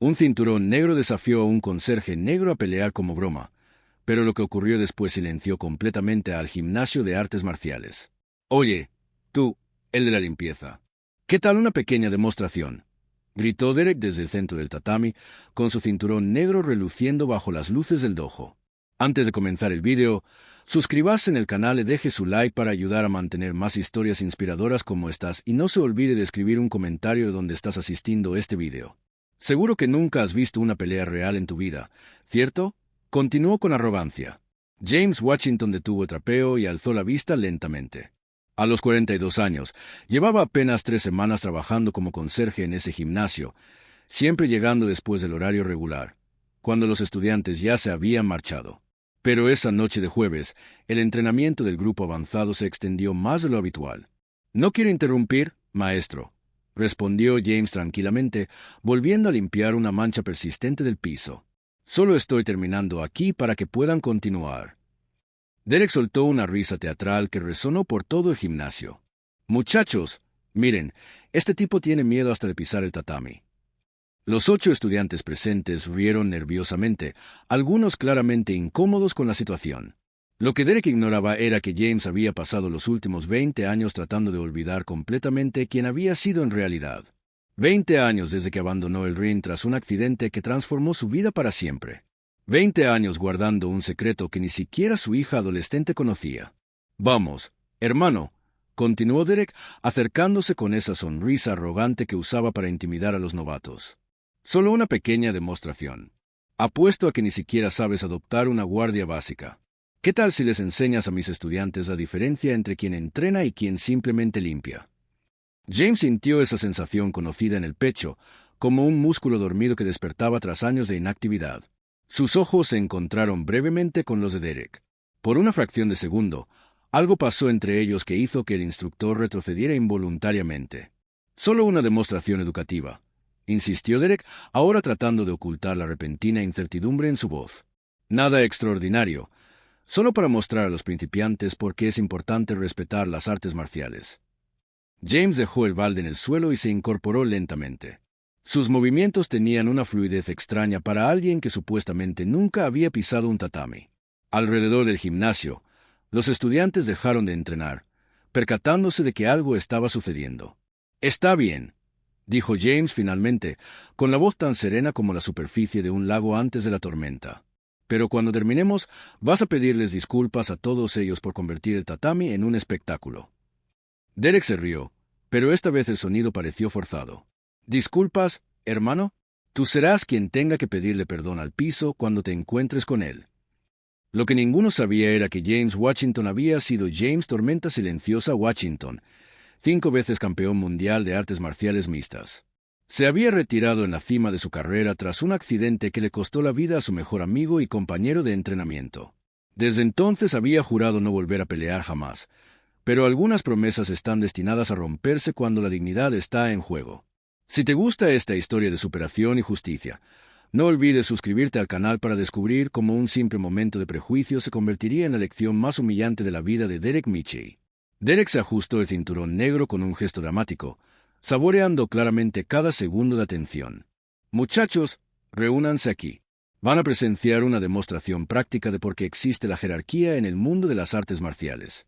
Un cinturón negro desafió a un conserje negro a pelear como broma, pero lo que ocurrió después silenció completamente al gimnasio de artes marciales. «Oye, tú, el de la limpieza. ¿Qué tal una pequeña demostración?», gritó Derek desde el centro del tatami, con su cinturón negro reluciendo bajo las luces del dojo. Antes de comenzar el vídeo, suscríbase en el canal y deje su like para ayudar a mantener más historias inspiradoras como estas y no se olvide de escribir un comentario de donde estás asistiendo a este vídeo. Seguro que nunca has visto una pelea real en tu vida, ¿cierto? Continuó con arrogancia. James Washington detuvo el trapeo y alzó la vista lentamente. A los 42 años, llevaba apenas 3 semanas trabajando como conserje en ese gimnasio, siempre llegando después del horario regular, cuando los estudiantes ya se habían marchado. Pero esa noche de jueves, el entrenamiento del grupo avanzado se extendió más de lo habitual. «No quiero interrumpir, maestro», respondió James tranquilamente, volviendo a limpiar una mancha persistente del piso. «Solo estoy terminando aquí para que puedan continuar». Derek soltó una risa teatral que resonó por todo el gimnasio. «Muchachos, miren, este tipo tiene miedo hasta de pisar el tatami». Los 8 estudiantes presentes rieron nerviosamente, algunos claramente incómodos con la situación. Lo que Derek ignoraba era que James había pasado los últimos 20 años tratando de olvidar completamente quién había sido en realidad. 20 años desde que abandonó el ring tras un accidente que transformó su vida para siempre. 20 años guardando un secreto que ni siquiera su hija adolescente conocía. «Vamos, hermano», continuó Derek, acercándose con esa sonrisa arrogante que usaba para intimidar a los novatos. «Solo una pequeña demostración. Apuesto a que ni siquiera sabes adoptar una guardia básica. ¿Qué tal si les enseñas a mis estudiantes la diferencia entre quien entrena y quien simplemente limpia?» James sintió esa sensación conocida en el pecho, como un músculo dormido que despertaba tras años de inactividad. Sus ojos se encontraron brevemente con los de Derek. Por una fracción de segundo, algo pasó entre ellos que hizo que el instructor retrocediera involuntariamente. «Solo una demostración educativa», insistió Derek, ahora tratando de ocultar la repentina incertidumbre en su voz. «Nada extraordinario, solo para mostrar a los principiantes por qué es importante respetar las artes marciales». James dejó el balde en el suelo y se incorporó lentamente. Sus movimientos tenían una fluidez extraña para alguien que supuestamente nunca había pisado un tatami. Alrededor del gimnasio, los estudiantes dejaron de entrenar, percatándose de que algo estaba sucediendo. «Está bien», dijo James finalmente, con la voz tan serena como la superficie de un lago antes de la tormenta. «Pero cuando terminemos, vas a pedirles disculpas a todos ellos por convertir el tatami en un espectáculo». Derek se rió, pero esta vez el sonido pareció forzado. «¿Disculpas, hermano? Tú serás quien tenga que pedirle perdón al piso cuando te encuentres con él». Lo que ninguno sabía era que James Washington había sido James Tormenta Silenciosa Washington, 5 veces campeón mundial de artes marciales mixtas. Se había retirado en la cima de su carrera tras un accidente que le costó la vida a su mejor amigo y compañero de entrenamiento. Desde entonces había jurado no volver a pelear jamás, pero algunas promesas están destinadas a romperse cuando la dignidad está en juego. Si te gusta esta historia de superación y justicia, no olvides suscribirte al canal para descubrir cómo un simple momento de prejuicio se convertiría en la lección más humillante de la vida de Derek Michie. Derek se ajustó el cinturón negro con un gesto dramático, saboreando claramente cada segundo de atención. «Muchachos, reúnanse aquí. Van a presenciar una demostración práctica de por qué existe la jerarquía en el mundo de las artes marciales».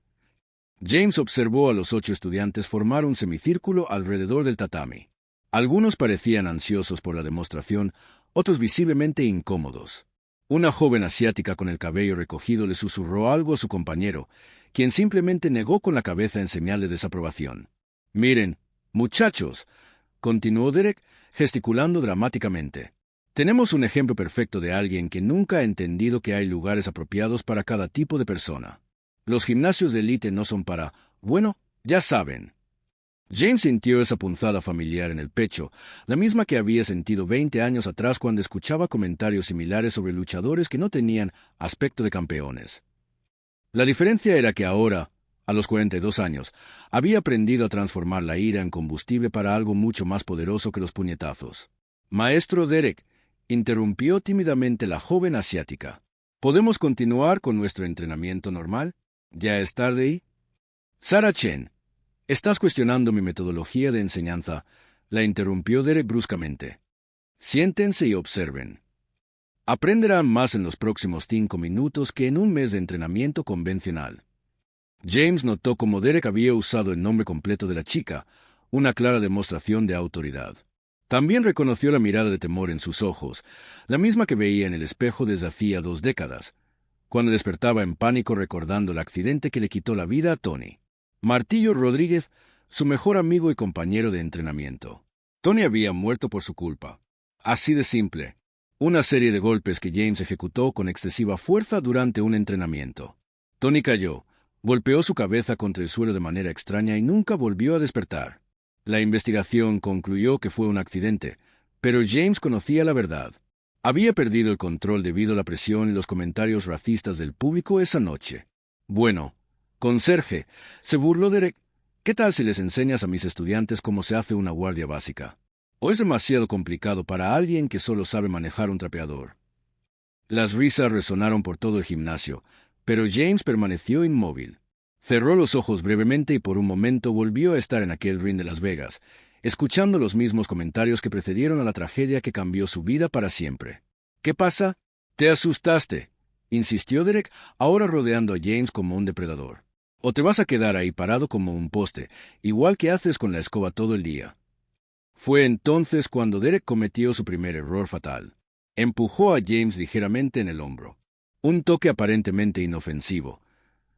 James observó a los 8 estudiantes formar un semicírculo alrededor del tatami. Algunos parecían ansiosos por la demostración, otros visiblemente incómodos. Una joven asiática con el cabello recogido le susurró algo a su compañero, quien simplemente negó con la cabeza en señal de desaprobación. «Miren, muchachos», continuó Derek, gesticulando dramáticamente. «Tenemos un ejemplo perfecto de alguien que nunca ha entendido que hay lugares apropiados para cada tipo de persona. Los gimnasios de élite no son para, bueno, ya saben». James sintió esa punzada familiar en el pecho, la misma que había sentido 20 años atrás cuando escuchaba comentarios similares sobre luchadores que no tenían aspecto de campeones. La diferencia era que ahora, a los 42 años, había aprendido a transformar la ira en combustible para algo mucho más poderoso que los puñetazos. «Maestro Derek», interrumpió tímidamente la joven asiática. «¿Podemos continuar con nuestro entrenamiento normal? ¿Ya es tarde y...?» «Sarah Chen, estás cuestionando mi metodología de enseñanza», la interrumpió Derek bruscamente. Siéntense y observen. Aprenderán más en los próximos 5 minutos que en un mes de entrenamiento convencional. James notó cómo Derek había usado el nombre completo de la chica, una clara demostración de autoridad. También reconoció la mirada de temor en sus ojos, la misma que veía en el espejo desde hacía 2 décadas, cuando despertaba en pánico recordando el accidente que le quitó la vida a Tony Martillo Rodríguez, su mejor amigo y compañero de entrenamiento. Tony había muerto por su culpa. Así de simple. Una serie de golpes que James ejecutó con excesiva fuerza durante un entrenamiento. Tony cayó, golpeó su cabeza contra el suelo de manera extraña y nunca volvió a despertar. La investigación concluyó que fue un accidente, pero James conocía la verdad. Había perdido el control debido a la presión y los comentarios racistas del público esa noche. Bueno, conserje, se burló Derek. ¿Qué tal si les enseñas a mis estudiantes cómo se hace una guardia básica? ¿O es demasiado complicado para alguien que solo sabe manejar un trapeador? Las risas resonaron por todo el gimnasio, pero James permaneció inmóvil. Cerró los ojos brevemente y por un momento volvió a estar en aquel ring de Las Vegas, escuchando los mismos comentarios que precedieron a la tragedia que cambió su vida para siempre. ¿Qué pasa? ¿Te asustaste?, insistió Derek, ahora rodeando a James como un depredador. ¿O te vas a quedar ahí parado como un poste, igual que haces con la escoba todo el día? Fue entonces cuando Derek cometió su primer error fatal. Empujó a James ligeramente en el hombro. Un toque aparentemente inofensivo,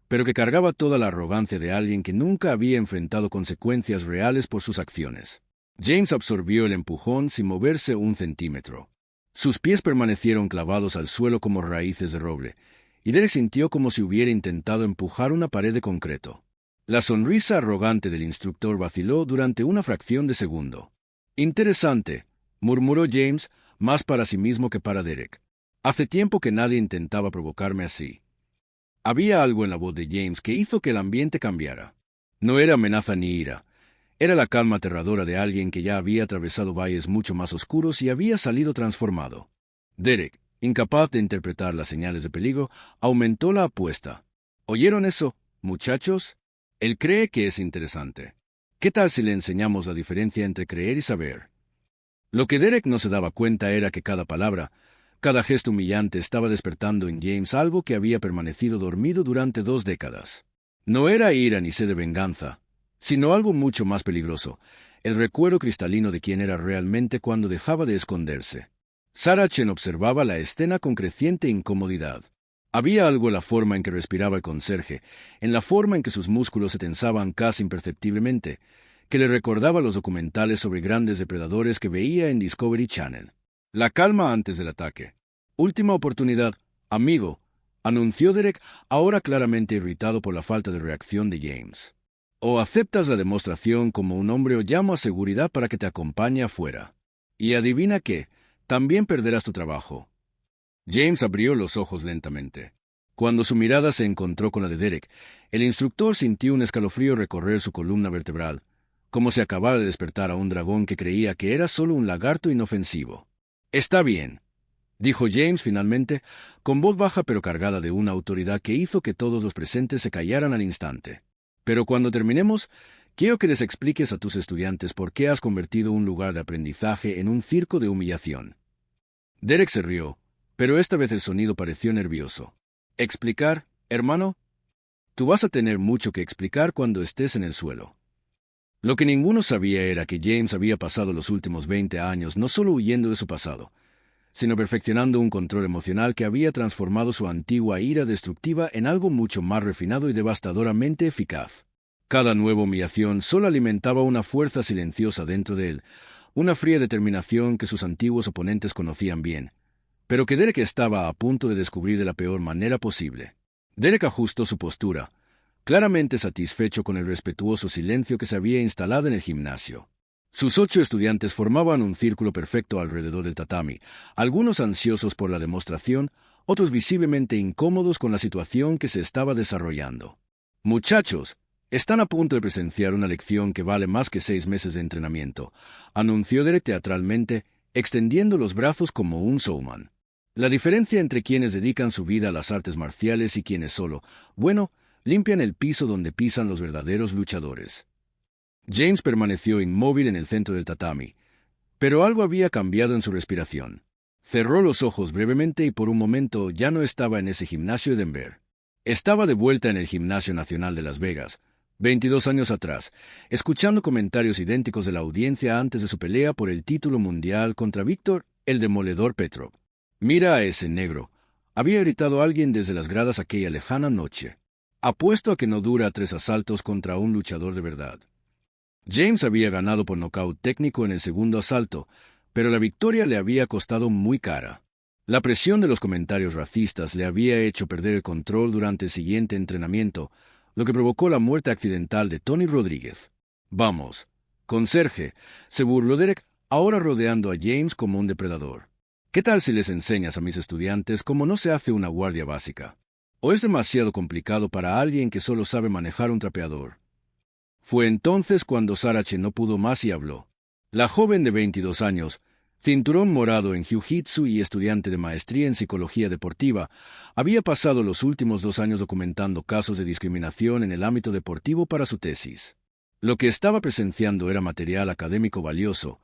pero que cargaba toda la arrogancia de alguien que nunca había enfrentado consecuencias reales por sus acciones. James absorbió el empujón sin moverse un centímetro. Sus pies permanecieron clavados al suelo como raíces de roble, y Derek sintió como si hubiera intentado empujar una pared de concreto. La sonrisa arrogante del instructor vaciló durante una fracción de segundo. «Interesante», murmuró James, más para sí mismo que para Derek. «Hace tiempo que nadie intentaba provocarme así». Había algo en la voz de James que hizo que el ambiente cambiara. No era amenaza ni ira. Era la calma aterradora de alguien que ya había atravesado valles mucho más oscuros y había salido transformado. Derek, incapaz de interpretar las señales de peligro, aumentó la apuesta. ¿Oyeron eso, muchachos? Él cree que es interesante. ¿Qué tal si le enseñamos la diferencia entre creer y saber? Lo que Derek no se daba cuenta era que cada palabra, cada gesto humillante estaba despertando en James algo que había permanecido dormido durante 2 décadas. No era ira ni sed de venganza, sino algo mucho más peligroso, el recuerdo cristalino de quién era realmente cuando dejaba de esconderse. Sarah Chen observaba la escena con creciente incomodidad. Había algo en la forma en que respiraba el conserje, en la forma en que sus músculos se tensaban casi imperceptiblemente, que le recordaba los documentales sobre grandes depredadores que veía en Discovery Channel. La calma antes del ataque. Última oportunidad, amigo, anunció Derek, ahora claramente irritado por la falta de reacción de James. O aceptas la demostración como un hombre o llamo a seguridad para que te acompañe afuera. Y adivina qué, también perderás tu trabajo. James abrió los ojos lentamente. Cuando su mirada se encontró con la de Derek, el instructor sintió un escalofrío recorrer su columna vertebral, como si acabara de despertar a un dragón que creía que era solo un lagarto inofensivo. «Está bien», dijo James finalmente, con voz baja pero cargada de una autoridad que hizo que todos los presentes se callaran al instante. «Pero cuando terminemos, quiero que les expliques a tus estudiantes por qué has convertido un lugar de aprendizaje en un circo de humillación». Derek se rió, pero esta vez el sonido pareció nervioso. «¿Explicar, hermano? Tú vas a tener mucho que explicar cuando estés en el suelo». Lo que ninguno sabía era que James había pasado los últimos 20 años no solo huyendo de su pasado, sino perfeccionando un control emocional que había transformado su antigua ira destructiva en algo mucho más refinado y devastadoramente eficaz. Cada nueva humillación solo alimentaba una fuerza silenciosa dentro de él, una fría determinación que sus antiguos oponentes conocían bien, pero que Derek estaba a punto de descubrir de la peor manera posible. Derek ajustó su postura, claramente satisfecho con el respetuoso silencio que se había instalado en el gimnasio. Sus 8 estudiantes formaban un círculo perfecto alrededor del tatami, algunos ansiosos por la demostración, otros visiblemente incómodos con la situación que se estaba desarrollando. «Muchachos, están a punto de presenciar una lección que vale más que 6 meses de entrenamiento», anunció Derek teatralmente, extendiendo los brazos como un showman. La diferencia entre quienes dedican su vida a las artes marciales y quienes solo, limpian el piso donde pisan los verdaderos luchadores. James permaneció inmóvil en el centro del tatami, Pero algo había cambiado en su respiración. Cerró los ojos brevemente y por un momento ya no estaba en ese gimnasio de Denver. Estaba de vuelta en el Gimnasio Nacional de Las Vegas, 22 años atrás, escuchando comentarios idénticos de la audiencia antes de su pelea por el título mundial contra Víctor, el Demoledor Petrov. «Mira a ese negro», había gritado alguien desde las gradas aquella lejana noche. «Apuesto a que no dura 3 asaltos contra un luchador de verdad». James había ganado por nocaut técnico en el segundo asalto, pero la victoria le había costado muy cara. La presión de los comentarios racistas le había hecho perder el control durante el siguiente entrenamiento, lo que provocó la muerte accidental de Tony Rodríguez. «Vamos, conserje», se burló Derek, ahora rodeando a James como un depredador. «¿Qué tal si les enseñas a mis estudiantes cómo no se hace una guardia básica? ¿O es demasiado complicado para alguien que solo sabe manejar un trapeador?» Fue entonces cuando Sarache no pudo más y habló. La joven de 22 años, cinturón morado en Jiu-Jitsu y estudiante de maestría en psicología deportiva, había pasado los últimos 2 años documentando casos de discriminación en el ámbito deportivo para su tesis. Lo que estaba presenciando era material académico valioso,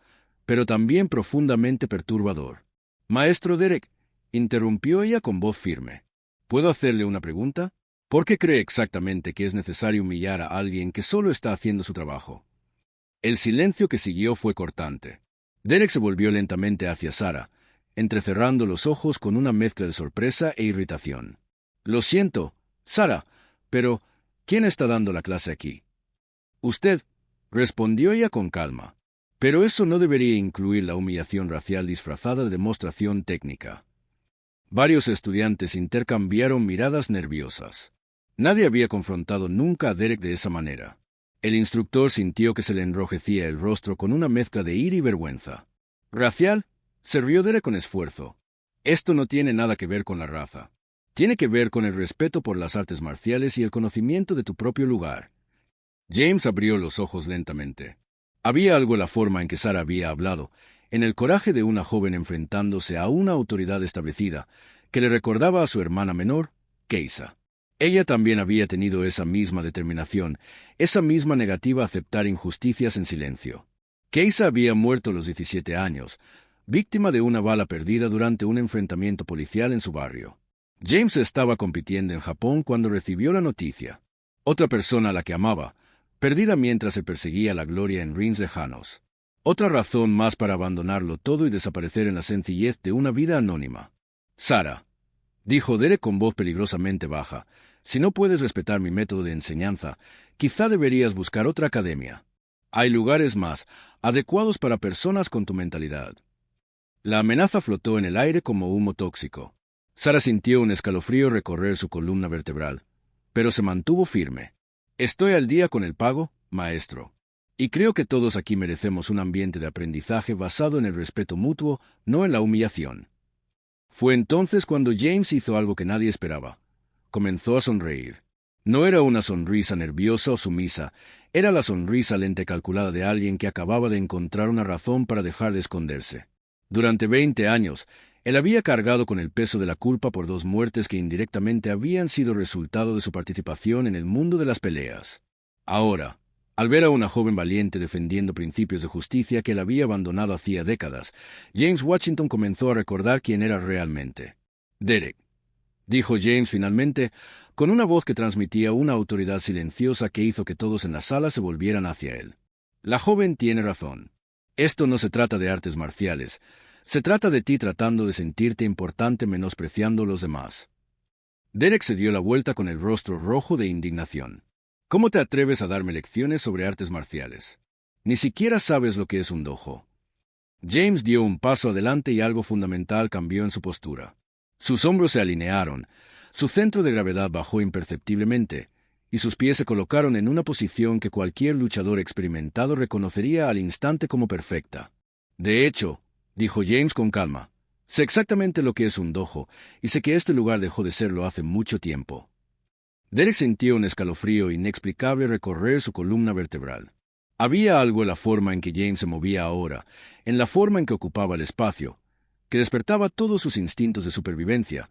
pero también profundamente perturbador. «Maestro Derek», interrumpió ella con voz firme, «¿puedo hacerle una pregunta? ¿Por qué cree exactamente que es necesario humillar a alguien que solo está haciendo su trabajo?» El silencio que siguió fue cortante. Derek se volvió lentamente hacia Sara, entrecerrando los ojos con una mezcla de sorpresa e irritación. «Lo siento, Sara, pero ¿quién está dando la clase aquí?» «Usted», respondió ella con calma. «Pero eso no debería incluir la humillación racial disfrazada de demostración técnica». Varios estudiantes intercambiaron miradas nerviosas. Nadie había confrontado nunca a Derek de esa manera. El instructor sintió que se le enrojecía el rostro con una mezcla de ira y vergüenza. «¿Racial?», se rió Derek con esfuerzo. «Esto no tiene nada que ver con la raza. Tiene que ver con el respeto por las artes marciales y el conocimiento de tu propio lugar». James abrió los ojos lentamente. Había algo en la forma en que Sara había hablado, en el coraje de una joven enfrentándose a una autoridad establecida, que le recordaba a su hermana menor, Keisa. Ella también había tenido esa misma determinación, esa misma negativa a aceptar injusticias en silencio. Keisa había muerto a los 17 años, víctima de una bala perdida durante un enfrentamiento policial en su barrio. James estaba compitiendo en Japón cuando recibió la noticia. Otra persona a la que amaba, perdida mientras se perseguía la gloria en rings lejanos. Otra razón más para abandonarlo todo y desaparecer en la sencillez de una vida anónima. «Sara», dijo Derek con voz peligrosamente baja, «si no puedes respetar mi método de enseñanza, quizá deberías buscar otra academia. Hay lugares más adecuados para personas con tu mentalidad». La amenaza flotó en el aire como humo tóxico. Sara sintió un escalofrío recorrer su columna vertebral, pero se mantuvo firme. «Estoy al día con el pago, maestro. Y creo que todos aquí merecemos un ambiente de aprendizaje basado en el respeto mutuo, no en la humillación». Fue entonces cuando James hizo algo que nadie esperaba. Comenzó a sonreír. No era una sonrisa nerviosa o sumisa, era la sonrisa lenta y calculada de alguien que acababa de encontrar una razón para dejar de esconderse. Durante 20 años, él había cargado con el peso de la culpa por 2 muertes que indirectamente habían sido resultado de su participación en el mundo de las peleas. Ahora, al ver a una joven valiente defendiendo principios de justicia que él había abandonado hacía décadas, James Washington comenzó a recordar quién era realmente. «Derek», dijo James finalmente, con una voz que transmitía una autoridad silenciosa que hizo que todos en la sala se volvieran hacia él. «La joven tiene razón. Esto no se trata de artes marciales. Se trata de ti tratando de sentirte importante menospreciando a los demás». Derek se dio la vuelta con el rostro rojo de indignación. «¿Cómo te atreves a darme lecciones sobre artes marciales? Ni siquiera sabes lo que es un dojo». James dio un paso adelante y algo fundamental cambió en su postura. Sus hombros se alinearon, su centro de gravedad bajó imperceptiblemente, y sus pies se colocaron en una posición que cualquier luchador experimentado reconocería al instante como perfecta. «De hecho», dijo James con calma, «sé exactamente lo que es un dojo, y sé que este lugar dejó de serlo hace mucho tiempo». Derek sintió un escalofrío inexplicable recorrer su columna vertebral. Había algo en la forma en que James se movía ahora, en la forma en que ocupaba el espacio, que despertaba todos sus instintos de supervivencia,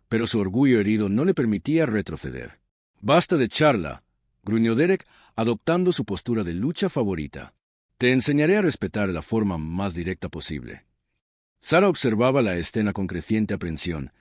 pero su orgullo herido no le permitía retroceder. «Basta de charla», gruñó Derek, adoptando su postura de lucha favorita. Te enseñaré a respetar la forma más directa posible. Sara observaba la escena con creciente aprensión,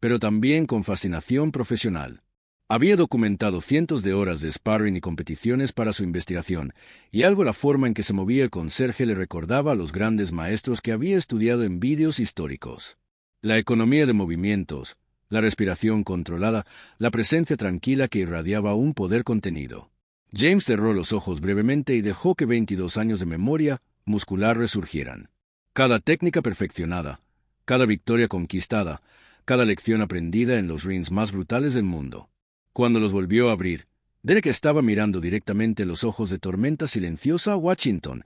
pero también con fascinación profesional. Había documentado cientos de horas de sparring y competiciones para su investigación, y algo la forma en que se movía el conserje le recordaba a los grandes maestros que había estudiado en vídeos históricos. La economía de movimientos, la respiración controlada, la presencia tranquila que irradiaba un poder contenido. James cerró los ojos brevemente y dejó que 22 años de memoria muscular resurgieran. Cada técnica perfeccionada, cada victoria conquistada, cada lección aprendida en los rings más brutales del mundo. Cuando los volvió a abrir, Derek estaba mirando directamente los ojos de tormenta silenciosa a Washington,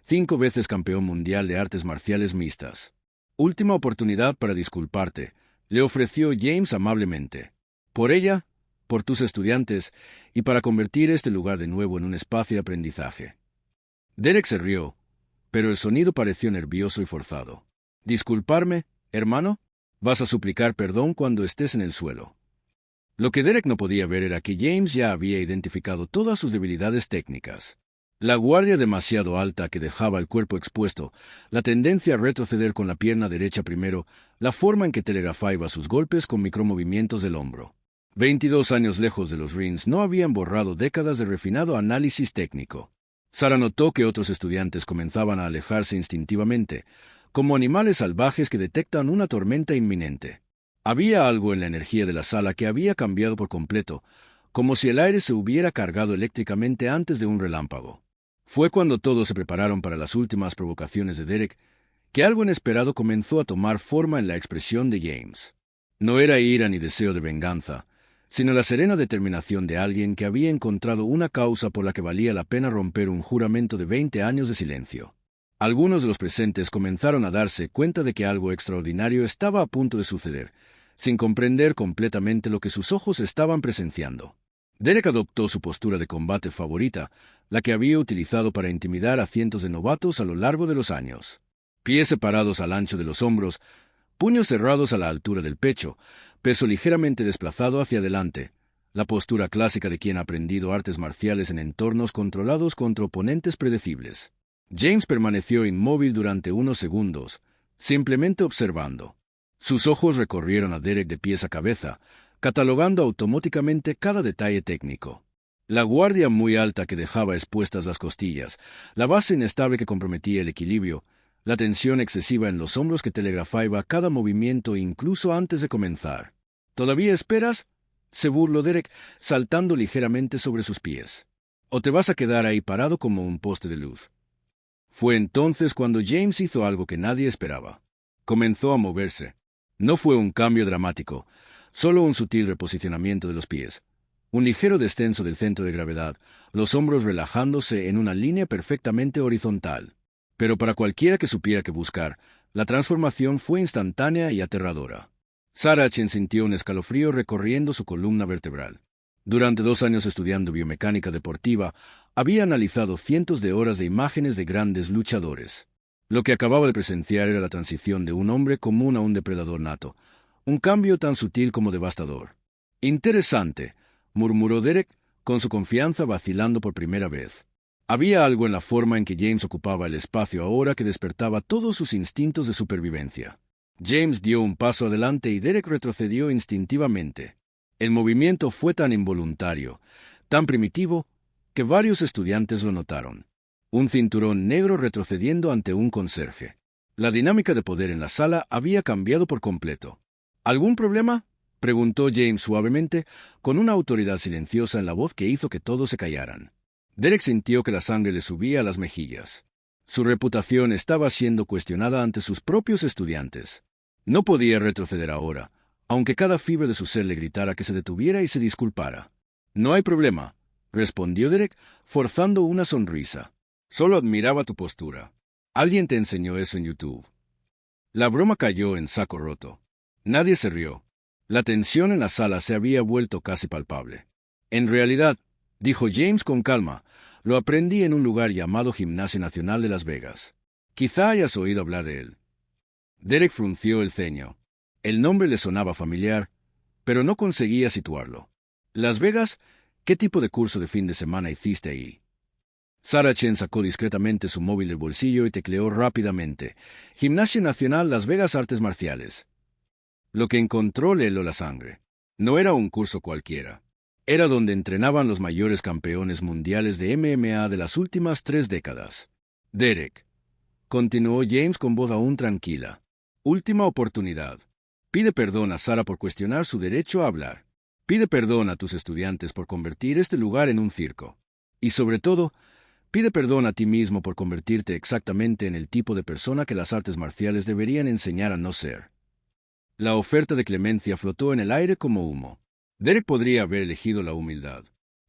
5 veces campeón mundial de artes marciales mixtas. Última oportunidad para disculparte, le ofreció James amablemente. Por ella, por tus estudiantes, y para convertir este lugar de nuevo en un espacio de aprendizaje. Derek se rió, pero el sonido pareció nervioso y forzado. ¿Disculparme, hermano? Vas a suplicar perdón cuando estés en el suelo. Lo que Derek no podía ver era que James ya había identificado todas sus debilidades técnicas. La guardia demasiado alta que dejaba el cuerpo expuesto, la tendencia a retroceder con la pierna derecha primero, la forma en que telegrafaba sus golpes con micromovimientos del hombro. 22 años lejos de los rings no habían borrado décadas de refinado análisis técnico. Sara notó que otros estudiantes comenzaban a alejarse instintivamente, como animales salvajes que detectan una tormenta inminente. Había algo en la energía de la sala que había cambiado por completo, como si el aire se hubiera cargado eléctricamente antes de un relámpago. Fue cuando todos se prepararon para las últimas provocaciones de Derek, que algo inesperado comenzó a tomar forma en la expresión de James. No era ira ni deseo de venganza, sino la serena determinación de alguien que había encontrado una causa por la que valía la pena romper un juramento de 20 años de silencio. Algunos de los presentes comenzaron a darse cuenta de que algo extraordinario estaba a punto de suceder, sin comprender completamente lo que sus ojos estaban presenciando. Derek adoptó su postura de combate favorita, la que había utilizado para intimidar a cientos de novatos a lo largo de los años. Pies separados al ancho de los hombros, puños cerrados a la altura del pecho, peso ligeramente desplazado hacia adelante, la postura clásica de quien ha aprendido artes marciales en entornos controlados contra oponentes predecibles. James permaneció inmóvil durante unos segundos, simplemente observando. Sus ojos recorrieron a Derek de pies a cabeza, catalogando automáticamente cada detalle técnico. La guardia muy alta que dejaba expuestas las costillas, la base inestable que comprometía el equilibrio, la tensión excesiva en los hombros que telegrafaba cada movimiento incluso antes de comenzar. ¿Todavía esperas?, se burló Derek, saltando ligeramente sobre sus pies. ¿O te vas a quedar ahí parado como un poste de luz? Fue entonces cuando James hizo algo que nadie esperaba. Comenzó a moverse. No fue un cambio dramático, solo un sutil reposicionamiento de los pies, un ligero descenso del centro de gravedad, los hombros relajándose en una línea perfectamente horizontal. Pero para cualquiera que supiera qué buscar, la transformación fue instantánea y aterradora. Sara Chen sintió un escalofrío recorriendo su columna vertebral. Durante 2 años estudiando biomecánica deportiva, había analizado cientos de horas de imágenes de grandes luchadores. Lo que acababa de presenciar era la transición de un hombre común a un depredador nato, un cambio tan sutil como devastador. Interesante, murmuró Derek, con su confianza vacilando por primera vez. Había algo en la forma en que James ocupaba el espacio ahora que despertaba todos sus instintos de supervivencia. James dio un paso adelante y Derek retrocedió instintivamente. El movimiento fue tan involuntario, tan primitivo, que varios estudiantes lo notaron. Un cinturón negro retrocediendo ante un conserje. La dinámica de poder en la sala había cambiado por completo. ¿Algún problema?, preguntó James suavemente, con una autoridad silenciosa en la voz que hizo que todos se callaran. Derek sintió que la sangre le subía a las mejillas. Su reputación estaba siendo cuestionada ante sus propios estudiantes. No podía retroceder ahora, aunque cada fibra de su ser le gritara que se detuviera y se disculpara. «No hay problema», respondió Derek, forzando una sonrisa. «Solo admiraba tu postura. Alguien te enseñó eso en YouTube». La broma cayó en saco roto. Nadie se rió. La tensión en la sala se había vuelto casi palpable. «En realidad», dijo James con calma, «lo aprendí en un lugar llamado Gimnasio Nacional de Las Vegas. Quizá hayas oído hablar de él». Derek frunció el ceño. El nombre le sonaba familiar, pero no conseguía situarlo. «Las Vegas, ¿qué tipo de curso de fin de semana hiciste ahí?». Sarah Chen sacó discretamente su móvil del bolsillo y tecleó rápidamente. Gimnasia Nacional Las Vegas Artes Marciales. Lo que encontró le heló la sangre. No era un curso cualquiera. Era donde entrenaban los mayores campeones mundiales de MMA de las últimas 3 décadas. Derek, continuó James con voz aún tranquila. Última oportunidad. Pide perdón a Sarah por cuestionar su derecho a hablar. Pide perdón a tus estudiantes por convertir este lugar en un circo. Y sobre todo, pide perdón a ti mismo por convertirte exactamente en el tipo de persona que las artes marciales deberían enseñar a no ser. La oferta de clemencia flotó en el aire como humo. Derek podría haber elegido la humildad.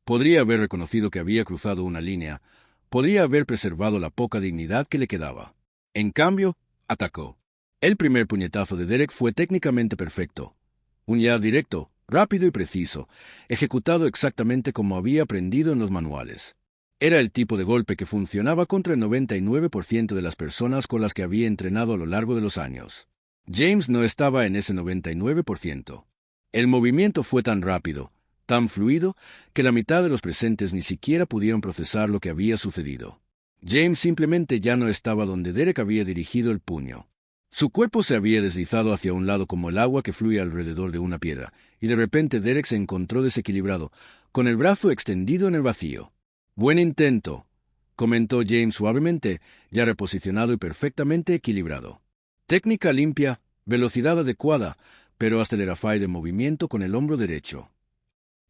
Podría haber reconocido que había cruzado una línea. Podría haber preservado la poca dignidad que le quedaba. En cambio, atacó. El primer puñetazo de Derek fue técnicamente perfecto. Un jab directo, rápido y preciso, ejecutado exactamente como había aprendido en los manuales. Era el tipo de golpe que funcionaba contra el 99% de las personas con las que había entrenado a lo largo de los años. James no estaba en ese 99%. El movimiento fue tan rápido, tan fluido, que la mitad de los presentes ni siquiera pudieron procesar lo que había sucedido. James simplemente ya no estaba donde Derek había dirigido el puño. Su cuerpo se había deslizado hacia un lado como el agua que fluye alrededor de una piedra, y de repente Derek se encontró desequilibrado, con el brazo extendido en el vacío. «Buen intento», comentó James suavemente, ya reposicionado y perfectamente equilibrado. Técnica limpia, velocidad adecuada, pero hasta el erafai de movimiento con el hombro derecho.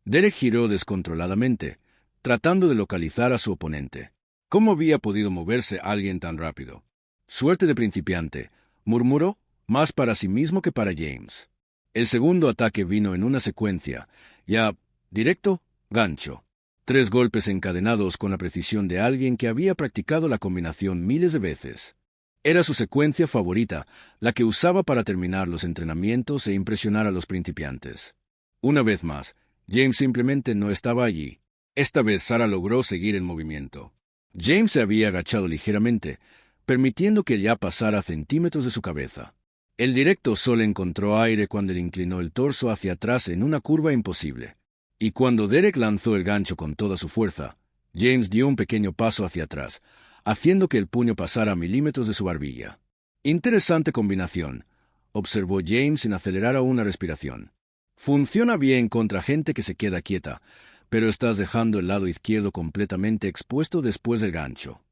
Derek giró descontroladamente, tratando de localizar a su oponente. ¿Cómo había podido moverse alguien tan rápido? Suerte de principiante, murmuró, más para sí mismo que para James. El segundo ataque vino en una secuencia, ya directo, gancho. 3 golpes encadenados con la precisión de alguien que había practicado la combinación miles de veces. Era su secuencia favorita, la que usaba para terminar los entrenamientos e impresionar a los principiantes. Una vez más, James simplemente no estaba allí. Esta vez Sarah logró seguir el movimiento. James se había agachado ligeramente, permitiendo que ella pasara centímetros de su cabeza. El directo solo encontró aire cuando le inclinó el torso hacia atrás en una curva imposible. Y cuando Derek lanzó el gancho con toda su fuerza, James dio un pequeño paso hacia atrás, haciendo que el puño pasara a milímetros de su barbilla. Interesante combinación, observó James sin acelerar aún la respiración. Funciona bien contra gente que se queda quieta, pero estás dejando el lado izquierdo completamente expuesto después del gancho.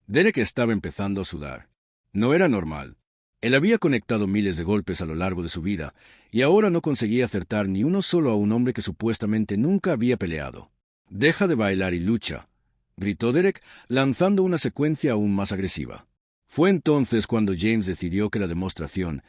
Derek estaba empezando a sudar. No era normal. Él había conectado miles de golpes a lo largo de su vida, y ahora no conseguía acertar ni uno solo a un hombre que supuestamente nunca había peleado. «Deja de bailar y lucha», gritó Derek, lanzando una secuencia aún más agresiva. Fue entonces cuando James decidió que la demostración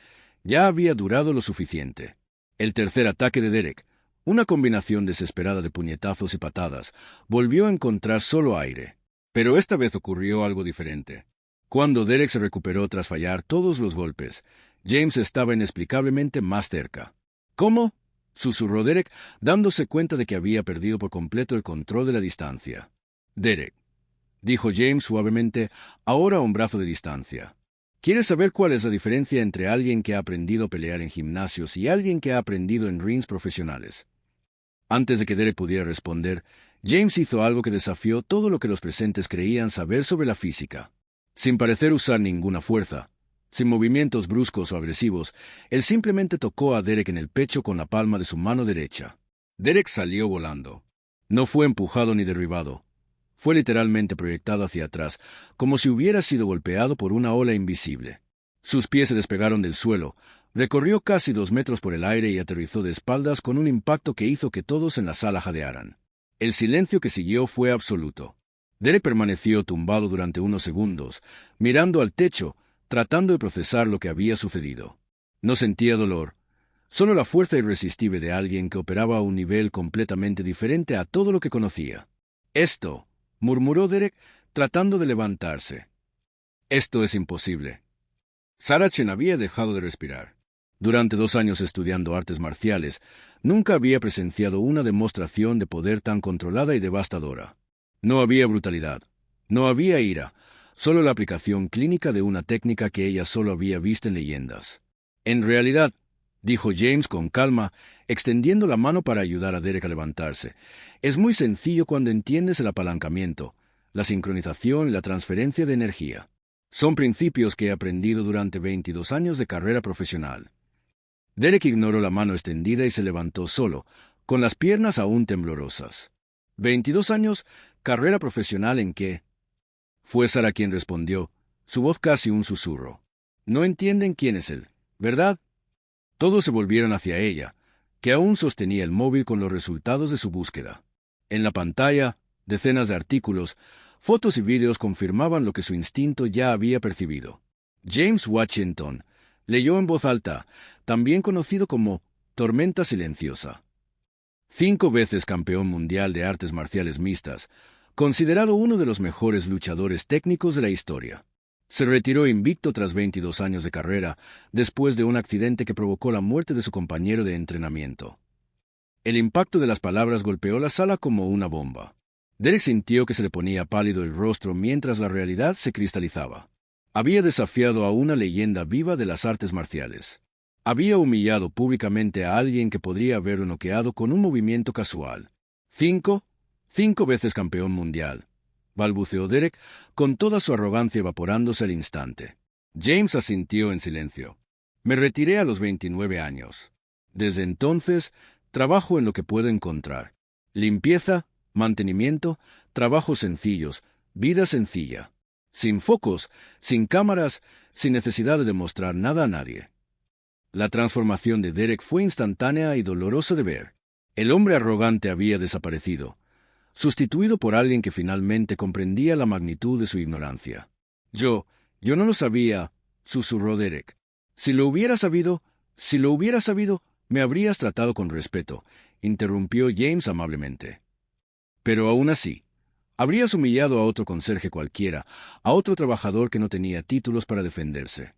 ya había durado lo suficiente. El tercer ataque de Derek, una combinación desesperada de puñetazos y patadas, volvió a encontrar solo aire. Pero esta vez ocurrió algo diferente. Cuando Derek se recuperó tras fallar todos los golpes, James estaba inexplicablemente más cerca. «¿Cómo?», susurró Derek, dándose cuenta de que había perdido por completo el control de la distancia. «Derek», dijo James suavemente, ahora a un brazo de distancia. «¿Quieres saber cuál es la diferencia entre alguien que ha aprendido a pelear en gimnasios y alguien que ha aprendido en rings profesionales?» Antes de que Derek pudiera responder, James hizo algo que desafió todo lo que los presentes creían saber sobre la física. Sin parecer usar ninguna fuerza, sin movimientos bruscos o agresivos, él simplemente tocó a Derek en el pecho con la palma de su mano derecha. Derek salió volando. No fue empujado ni derribado. Fue literalmente proyectado hacia atrás, como si hubiera sido golpeado por una ola invisible. Sus pies se despegaron del suelo, recorrió casi 2 metros por el aire y aterrizó de espaldas con un impacto que hizo que todos en la sala jadearan. El silencio que siguió fue absoluto. Derek permaneció tumbado durante unos segundos, mirando al techo, tratando de procesar lo que había sucedido. No sentía dolor, solo la fuerza irresistible de alguien que operaba a un nivel completamente diferente a todo lo que conocía. «Esto», murmuró Derek, tratando de levantarse. «Esto es imposible». Sarah Chen había dejado de respirar. Durante 2 años estudiando artes marciales, nunca había presenciado una demostración de poder tan controlada y devastadora. No había brutalidad, no había ira, solo la aplicación clínica de una técnica que ella solo había visto en leyendas. «En realidad», dijo James con calma, extendiendo la mano para ayudar a Derek a levantarse, «es muy sencillo cuando entiendes el apalancamiento, la sincronización y la transferencia de energía. Son principios que he aprendido durante 22 años de carrera profesional. Derek ignoró la mano extendida y se levantó solo, con las piernas aún temblorosas. 22 años, carrera profesional ¿en qué? Fue Sara quien respondió, su voz casi un susurro. No entienden quién es él, ¿verdad? Todos se volvieron hacia ella, que aún sostenía el móvil con los resultados de su búsqueda. En la pantalla, decenas de artículos, fotos y vídeos confirmaban lo que su instinto ya había percibido. James Washington leyó en voz alta, también conocido como Tormenta Silenciosa. 5 veces campeón mundial de artes marciales mixtas, considerado uno de los mejores luchadores técnicos de la historia. Se retiró invicto tras 22 años de carrera, después de un accidente que provocó la muerte de su compañero de entrenamiento. El impacto de las palabras golpeó la sala como una bomba. Derek sintió que se le ponía pálido el rostro mientras la realidad se cristalizaba. Había desafiado a una leyenda viva de las artes marciales. Había humillado públicamente a alguien que podría haberlo noqueado con un movimiento casual. 5 veces campeón mundial, balbuceó Derek, con toda su arrogancia evaporándose al instante. James asintió en silencio. Me retiré a los 29 años. Desde entonces, trabajo en lo que puedo encontrar. Limpieza, mantenimiento, trabajos sencillos, vida sencilla. Sin focos, sin cámaras, sin necesidad de demostrar nada a nadie. La transformación de Derek fue instantánea y dolorosa de ver. El hombre arrogante había desaparecido, sustituido por alguien que finalmente comprendía la magnitud de su ignorancia. Yo no lo sabía, susurró Derek. Si lo hubiera sabido, me habrías tratado con respeto, interrumpió James amablemente. Pero aún así, habrías humillado a otro conserje cualquiera, a otro trabajador que no tenía títulos para defenderse.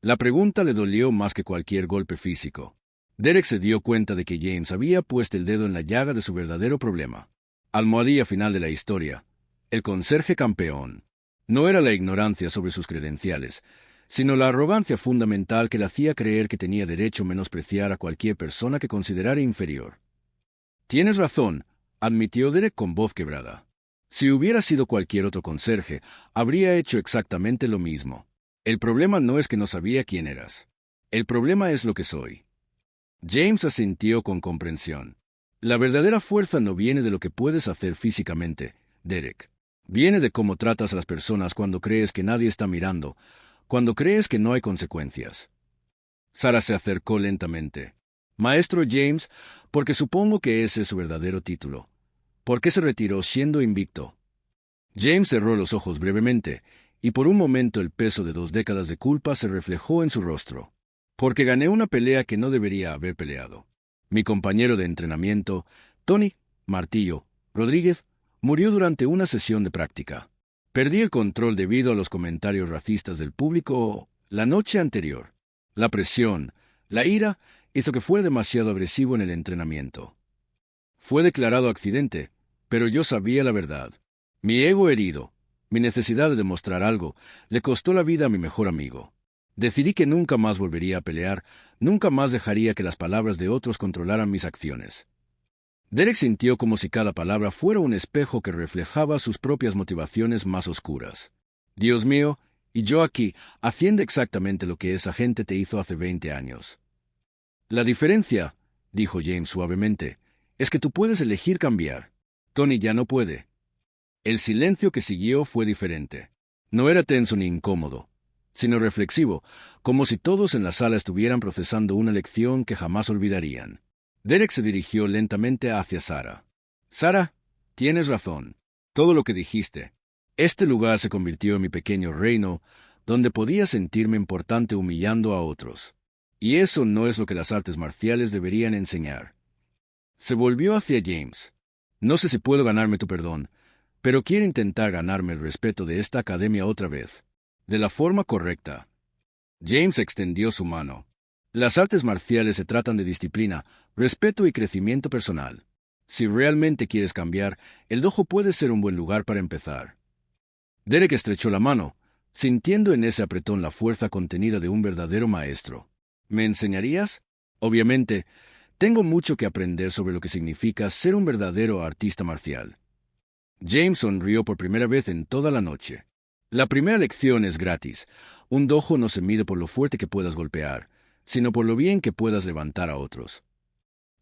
La pregunta le dolió más que cualquier golpe físico. Derek se dio cuenta de que James había puesto el dedo en la llaga de su verdadero problema. Almohadilla final de la historia. El conserje campeón. No era la ignorancia sobre sus credenciales, sino la arrogancia fundamental que le hacía creer que tenía derecho a menospreciar a cualquier persona que considerara inferior. Tienes razón, admitió Derek con voz quebrada. Si hubiera sido cualquier otro conserje, habría hecho exactamente lo mismo. El problema no es que no sabía quién eras. El problema es lo que soy. James asintió con comprensión. La verdadera fuerza no viene de lo que puedes hacer físicamente, Derek. Viene de cómo tratas a las personas cuando crees que nadie está mirando, cuando crees que no hay consecuencias. Sara se acercó lentamente. Maestro James, porque supongo que ese es su verdadero título. ¿Por qué se retiró siendo invicto? James cerró los ojos brevemente, y por un momento el peso de 2 décadas de culpa se reflejó en su rostro. Porque gané una pelea que no debería haber peleado. Mi compañero de entrenamiento, Tony Martillo Rodríguez, murió durante una sesión de práctica. Perdí el control debido a los comentarios racistas del público la noche anterior. La presión, la ira, hizo que fuera demasiado agresivo en el entrenamiento. Fue declarado accidente, pero yo sabía la verdad. Mi ego herido, mi necesidad de demostrar algo, le costó la vida a mi mejor amigo. Decidí que nunca más volvería a pelear, nunca más dejaría que las palabras de otros controlaran mis acciones. Derek sintió como si cada palabra fuera un espejo que reflejaba sus propias motivaciones más oscuras. Dios mío, y yo aquí, haciendo exactamente lo que esa gente te hizo hace 20 años. La diferencia, dijo James suavemente, es que tú puedes elegir cambiar. Tony ya no puede. El silencio que siguió fue diferente. No era tenso ni incómodo, sino reflexivo, como si todos en la sala estuvieran procesando una lección que jamás olvidarían. Derek se dirigió lentamente hacia Sara. Sara, tienes razón. Todo lo que dijiste. Este lugar se convirtió en mi pequeño reino, donde podía sentirme importante humillando a otros. Y eso no es lo que las artes marciales deberían enseñar. Se volvió hacia James. No sé si puedo ganarme tu perdón, pero quiero intentar ganarme el respeto de esta academia otra vez. De la forma correcta. James extendió su mano. Las artes marciales se tratan de disciplina, respeto y crecimiento personal. Si realmente quieres cambiar, el dojo puede ser un buen lugar para empezar. Derek estrechó la mano, sintiendo en ese apretón la fuerza contenida de un verdadero maestro. ¿Me enseñarías? Obviamente, tengo mucho que aprender sobre lo que significa ser un verdadero artista marcial. James sonrió por primera vez en toda la noche. La primera lección es gratis. Un dojo no se mide por lo fuerte que puedas golpear, sino por lo bien que puedas levantar a otros.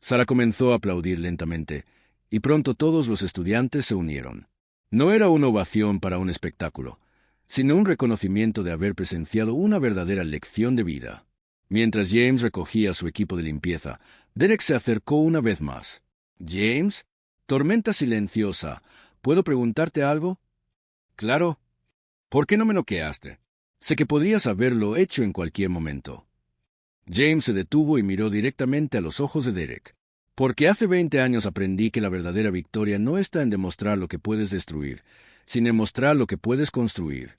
Sara comenzó a aplaudir lentamente, y pronto todos los estudiantes se unieron. No era una ovación para un espectáculo, sino un reconocimiento de haber presenciado una verdadera lección de vida. Mientras James recogía su equipo de limpieza, Derek se acercó una vez más. «James, tormenta silenciosa, ¿puedo preguntarte algo?» «Claro. ¿Por qué no me noqueaste? Sé que podrías haberlo hecho en cualquier momento». James se detuvo y miró directamente a los ojos de Derek. «Porque hace 20 años aprendí que la verdadera victoria no está en demostrar lo que puedes destruir, sino en mostrar lo que puedes construir».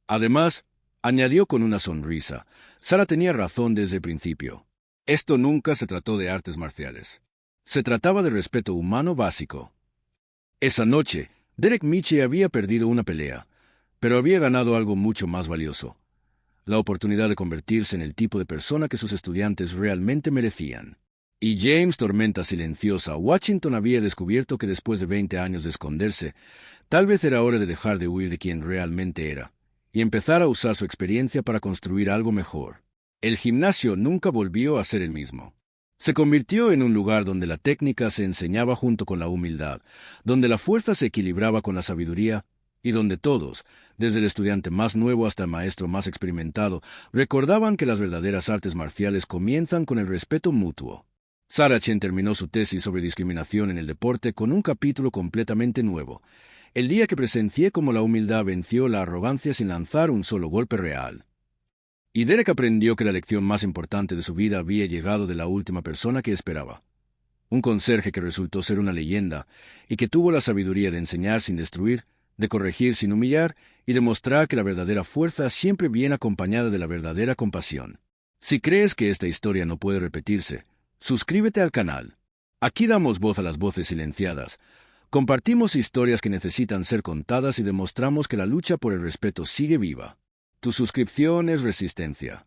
Además, añadió con una sonrisa, Sara tenía razón desde el principio. Esto nunca se trató de artes marciales. Se trataba de respeto humano básico. Esa noche, Derek Miche había perdido una pelea, pero había ganado algo mucho más valioso: la oportunidad de convertirse en el tipo de persona que sus estudiantes realmente merecían. Y James, tormenta silenciosa, Washington había descubierto que después de 20 años de esconderse, tal vez era hora de dejar de huir de quien realmente era, y empezar a usar su experiencia para construir algo mejor. El gimnasio nunca volvió a ser el mismo. Se convirtió en un lugar donde la técnica se enseñaba junto con la humildad, donde la fuerza se equilibraba con la sabiduría, y donde todos, desde el estudiante más nuevo hasta el maestro más experimentado, recordaban que las verdaderas artes marciales comienzan con el respeto mutuo. Sara Chen terminó su tesis sobre discriminación en el deporte con un capítulo completamente nuevo: el día que presencié cómo la humildad venció la arrogancia sin lanzar un solo golpe real. Y Derek aprendió que la lección más importante de su vida había llegado de la última persona que esperaba. Un conserje que resultó ser una leyenda, y que tuvo la sabiduría de enseñar sin destruir, de corregir sin humillar, y de mostrar que la verdadera fuerza siempre viene acompañada de la verdadera compasión. Si crees que esta historia no puede repetirse, suscríbete al canal. Aquí damos voz a las voces silenciadas. Compartimos historias que necesitan ser contadas y demostramos que la lucha por el respeto sigue viva. Tu suscripción es resistencia.